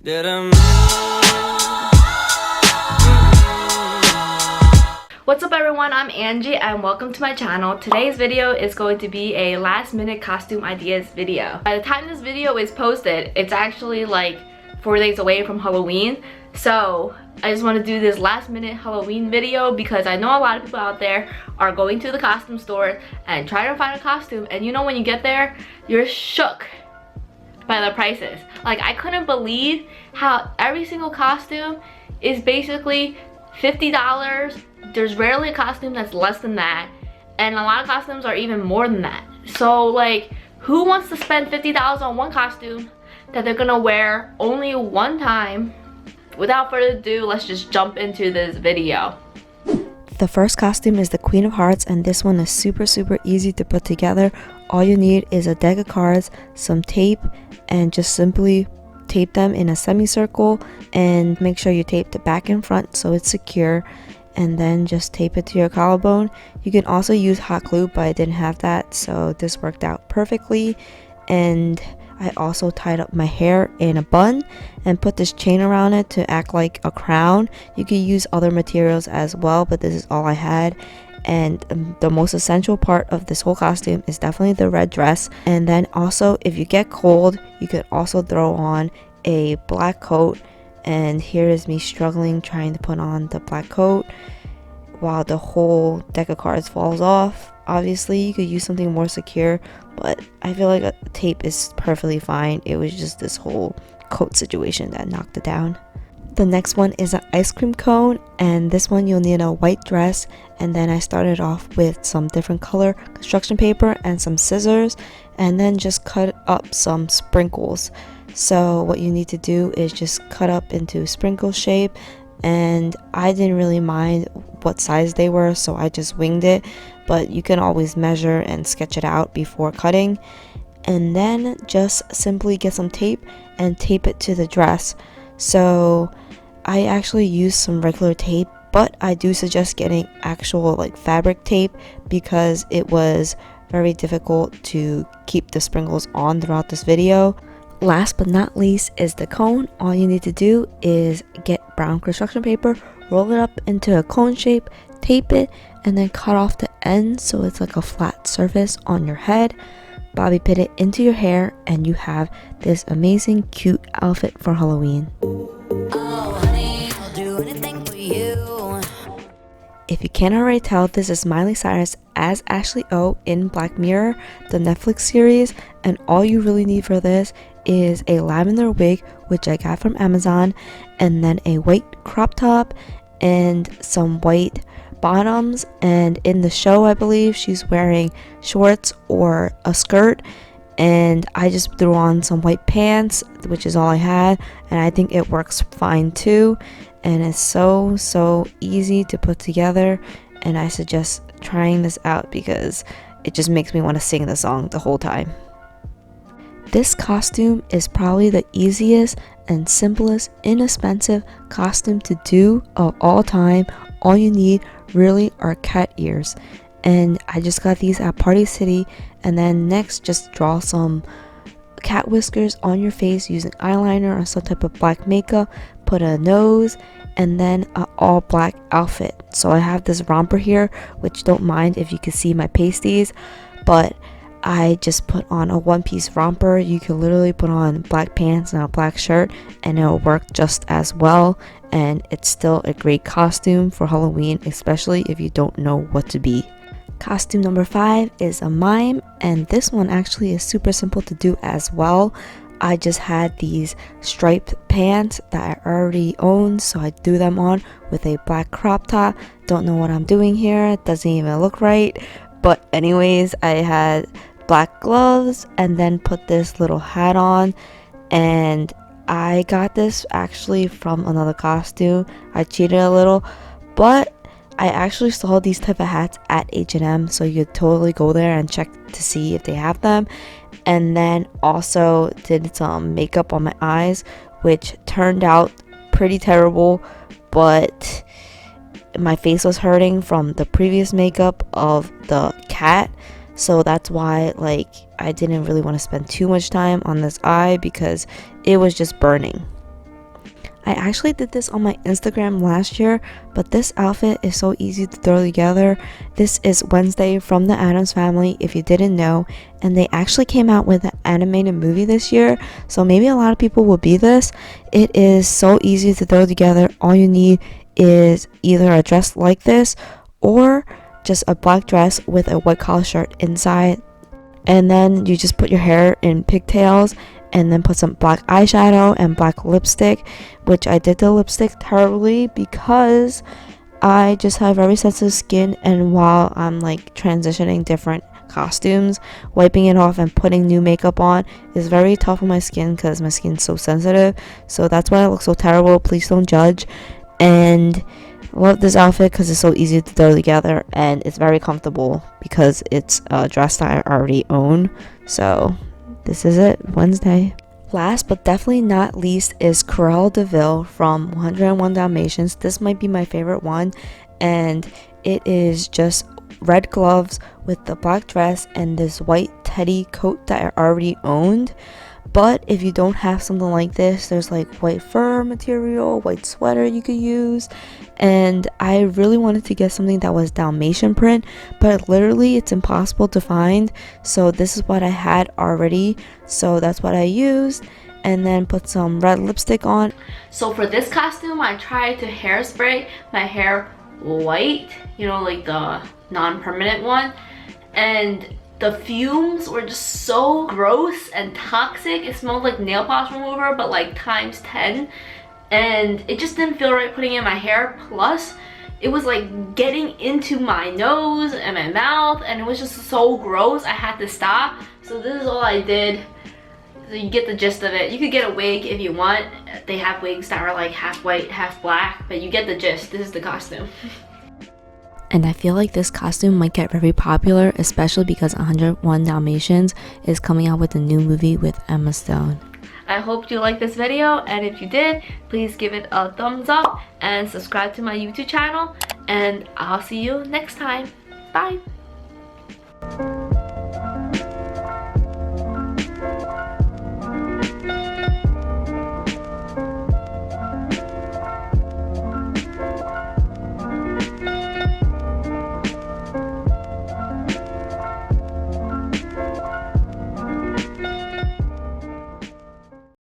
What's up everyone, I'm Angie and welcome to my channel. Today's video is going to be a last minute costume ideas video. By the time this video is posted, it's actually like 4 days away from Halloween. So I just want to do this last minute Halloween video because I know a lot of people out there are going to the costume store and trying to find a costume, and you know when you get there, you're shook by the prices. Like, I couldn't believe how every single costume is basically $50. There's rarely a costume that's less than that, and a lot of costumes are even more than that. So like, who wants to spend $50 on one costume that they're gonna wear only one time? Without further ado, let's just jump into this video. The first costume is the Queen of Hearts, and this one is super easy to put together. All you need is a deck of cards, some tape, and just simply tape them in a semicircle, and make sure you tape the back and front so it's secure, and then just tape it to your collarbone. You can also use hot glue, but I didn't have that, so this worked out perfectly. And I also tied up my hair in a bun and put this chain around it to act like a crown. You could use other materials as well, but this is all I had. And the most essential part of this whole costume is definitely the red dress. And then also, if you get cold, you could also throw on a black coat. And here is me struggling trying to put on the black coat while the whole deck of cards falls off. Obviously you could use something more secure, but I feel like a tape is perfectly fine. It was just this whole coat situation that knocked it down. The next one is an ice cream cone, and this one you'll need a white dress. And then I started off with some different color construction paper and some scissors, and then just cut up some sprinkles. So what you need to do is just cut up into sprinkle shape, and I didn't really mind what size they were, so I just winged it, but you can always measure and sketch it out before cutting. And then just simply get some tape and tape it to the dress. So I actually used some regular tape, but I do suggest getting actual like fabric tape because it was very difficult to keep the sprinkles on throughout this video. Last but not least is the cone. All you need to do is get brown construction paper, roll it up into a cone shape, tape it, and then cut off the ends so it's like a flat surface on your head. Bobby pin it into your hair, and you have this amazing cute outfit for Halloween. Oh, honey, I'll do anything for you. If you can't already tell, this is Miley Cyrus as Ashley O in Black Mirror, the Netflix series, and all you really need for this is a lavender wig, which I got from Amazon, and then a white crop top and some white bottoms. And in the show, I believe she's wearing shorts or a skirt, and I just threw on some white pants, which is all I had, and I think it works fine too. And it's so easy to put together, and I suggest trying this out because it just makes me want to sing the song the whole time. This costume is probably the easiest and simplest inexpensive costume to do of all time. All you need really are cat ears, and I just got these at Party City. And then next, just draw some cat whiskers on your face using eyeliner or some type of black makeup, put a nose, and then an all black outfit. So I have this romper here, which don't mind if you can see my pasties, but I just put on a one-piece romper. You can literally put on black pants and a black shirt and it'll work just as well, and it's still a great costume for Halloween, especially if you don't know what to be. Costume number 5 is a mime, and this one actually is super simple to do as well. I just had these striped pants that I already owned, so I threw them on with a black crop top. Don't know what I'm doing here, it doesn't even look right, but anyways, I had black gloves and then put this little hat on. And I got this actually from another costume. I cheated a little, but I actually saw these type of hats at H&M, so you could totally go there and check to see if they have them. And then also did some makeup on my eyes, which turned out pretty terrible, but my face was hurting from the previous makeup of the cat, so that's why like I didn't really want to spend too much time on this eye because it was just burning. I actually did this on my Instagram last year, but this outfit is so easy to throw together. This is Wednesday from the Addams Family, if you didn't know, and they actually came out with an animated movie this year, so maybe a lot of people will be this. It is so easy to throw together. All you need is either a dress like this or just a black dress with a white collar shirt inside, and then you just put your hair in pigtails and then put some black eyeshadow and black lipstick, which I did the lipstick terribly because I just have very sensitive skin, and while I'm like transitioning different costumes, wiping it off and putting new makeup on is very tough on my skin because my skin's so sensitive. So that's why I look so terrible. Please don't judge. And love this outfit because it's so easy to throw together and it's very comfortable because it's a dress that I already own. So this is it, Wednesday. Last but definitely not least is Cruella De Vil from 101 Dalmatians. This might be my favorite one, and it is just red gloves with the black dress and this white teddy coat that I already owned. But if you don't have something like this, there's like white fur material, white sweater you could use. And I really wanted to get something that was Dalmatian print, but literally it's impossible to find. So this is what I had already. So that's what I used. And then put some red lipstick on. So for this costume, I tried to hairspray my hair white, you know, like the non-permanent one. And the fumes were just so gross and toxic. It smelled like nail polish remover, but like times 10. And it just didn't feel right putting it in my hair. Plus, it was like getting into my nose and my mouth, and it was just so gross. I had to stop. So this is all I did. So you get the gist of it. You could get a wig if you want. They have wigs that are like half white, half black, but you get the gist. This is the costume. And I feel like this costume might get very popular, especially because 101 Dalmatians is coming out with a new movie with Emma Stone. I hope you liked this video, and if you did, please give it a thumbs up and subscribe to my YouTube channel, and I'll see you next time. Bye!